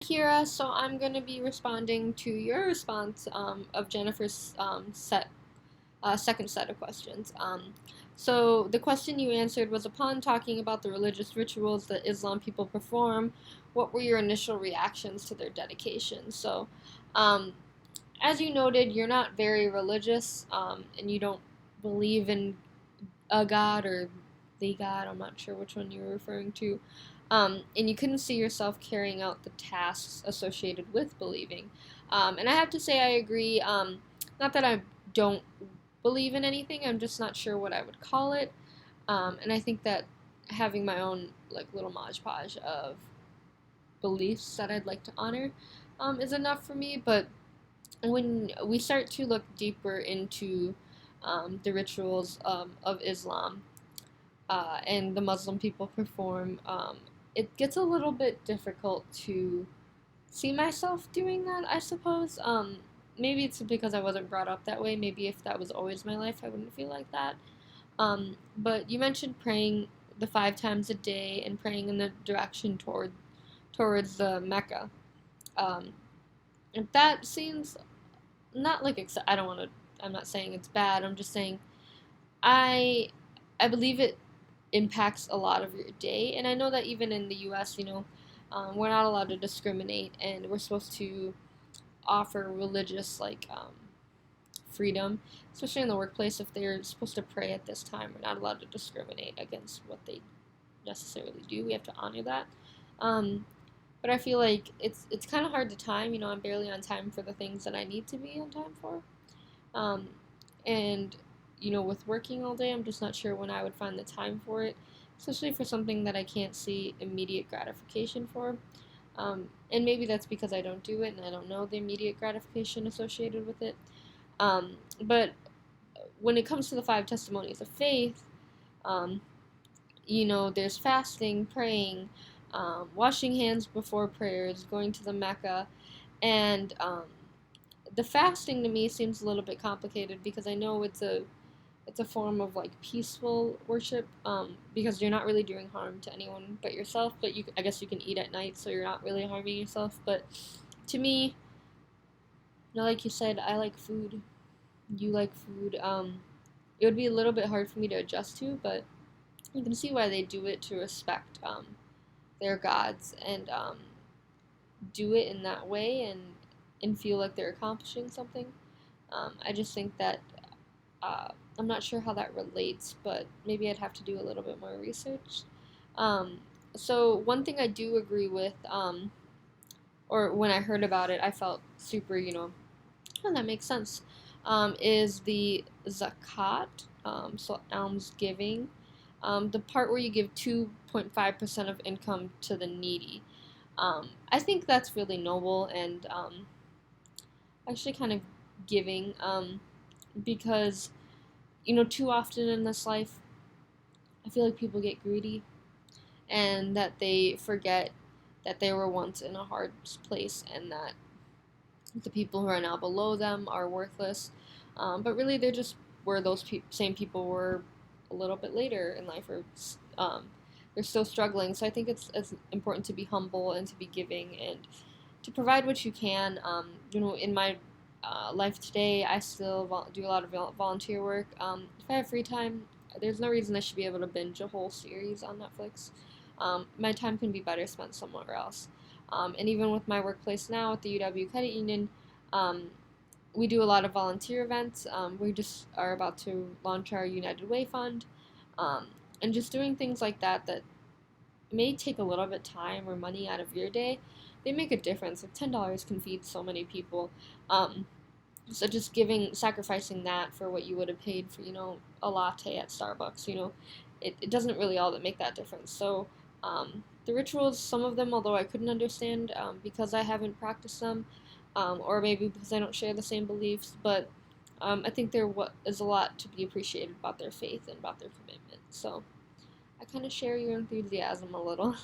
Kira, so I'm going to be responding to your response of Jennifer's second set of questions. So the question you answered was, upon talking about the religious rituals that Islam people perform, what were your initial reactions to their dedication? So, um, as you noted, you're not very religious, and you don't believe in a god or the god. I'm not sure which one you were referring to. And you couldn't see yourself carrying out the tasks associated with believing. And I have to say, I agree. Not that I don't believe in anything, I'm just not sure what I would call it. And I think that having my own like little modge podge of beliefs that I'd like to honor is enough for me. But when we start to look deeper into the rituals of Islam and the Muslim people perform, it gets a little bit difficult to see myself doing that, I suppose. Maybe it's because I wasn't brought up that way. Maybe if that was always my life, I wouldn't feel like that. But you mentioned praying the 5 times a day and praying in the direction towards the Mecca. Um, and that seems not like I don't want to. I'm not saying it's bad. I'm just saying I I believe it impacts a lot of your day. And I know that even in the U.S., we're not allowed to discriminate, and we're supposed to offer religious freedom, especially in the workplace. If they're supposed to pray at this time, we're not allowed to discriminate against what they necessarily do. We have to honor that. Um, but I feel like it's kind of hard to time. I'm barely on time for the things that I need to be on time for. Um, and with working all day, I'm just not sure when I would find the time for it, especially for something that I can't see immediate gratification for. And maybe that's because I don't do it and I don't know the immediate gratification associated with it. But when it comes to the 5 testimonies of faith, um, there's fasting, praying, washing hands before prayers, going to the Mecca, and the fasting to me seems a little bit complicated because I know it's a form of like peaceful worship, because you're not really doing harm to anyone but yourself. But I guess you can eat at night, so you're not really harming yourself. But to me, like you said, I like food. You like food. It would be a little bit hard for me to adjust to, but you can see why they do it to respect their gods and do it in that way and feel like they're accomplishing something. I just think that uh, I'm not sure how that relates, but maybe I'd have to do a little bit more research. Um, so one thing I do agree with, or when I heard about it, I felt super, oh, that makes sense. Is the zakat, so alms giving, the part where you give 2.5% of income to the needy. I think that's really noble and actually kind of giving, because too often in this life, I feel like people get greedy and that they forget that they were once in a hard place and that the people who are now below them are worthless. But really, they're just where those same people were a little bit later in life, or they're still struggling. So I think it's important to be humble and to be giving and to provide what you can. In my life today, I still do a lot of volunteer work. If I have free time, there's no reason I should be able to binge a whole series on Netflix. My time can be better spent somewhere else. And even with my workplace now at the UW Credit Union, um, we do a lot of volunteer events. We just are about to launch our United Way Fund, um, and just doing things like that may take a little bit time or money out of your day. They make a difference. Like $10 can feed so many people. Um, so just sacrificing that for what you would have paid for, a latte at Starbucks, it doesn't really all that make that difference. So the rituals, some of them, although I couldn't understand because I haven't practiced them, or maybe because I don't share the same beliefs, but I think there is a lot to be appreciated about their faith and about their commitment. So I kind of share your enthusiasm a little.